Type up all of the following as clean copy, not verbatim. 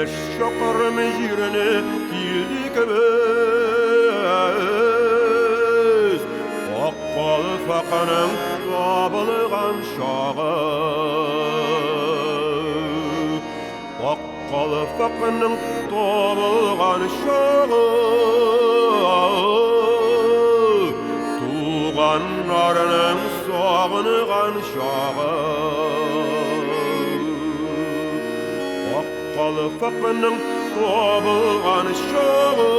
Җитмеш чакрым җирне килдек без, ак калфакның табылган чагы. Ак калфакның табылган чагы, туганнарның сагынган чагы. Калфакның табылган чагы,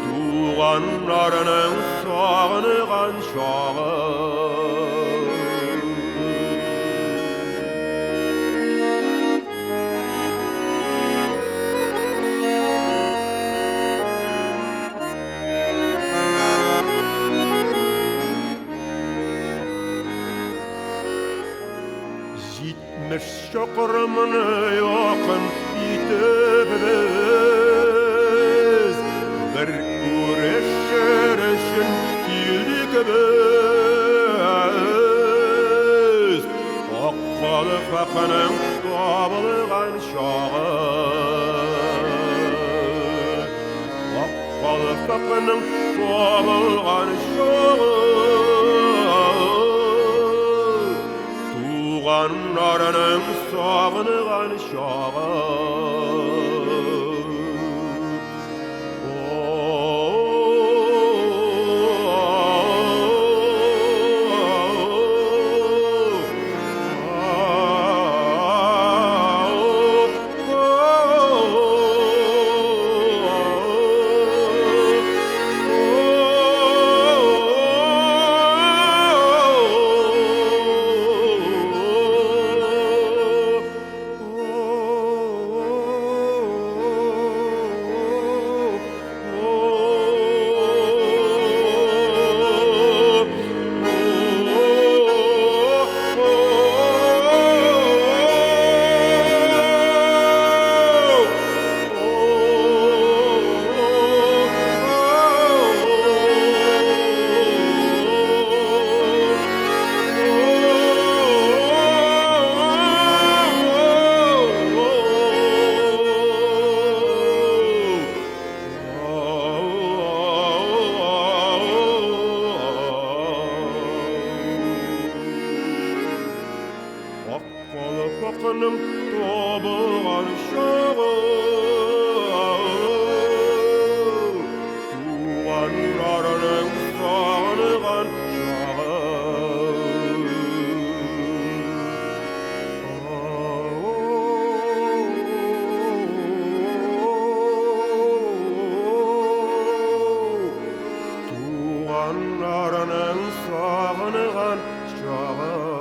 туганнарның сагынган чагы. Җитмеш чакрымны якын итеп без, бер күрешер өчен килдек без. Ак калфакның табылган чагы, ак калфакның табылган чагы, туганнарның сагынган чагы. Ак калфакның табылган чагы, туганнарның сагынган чагы. Туганнарның сагынган чагы.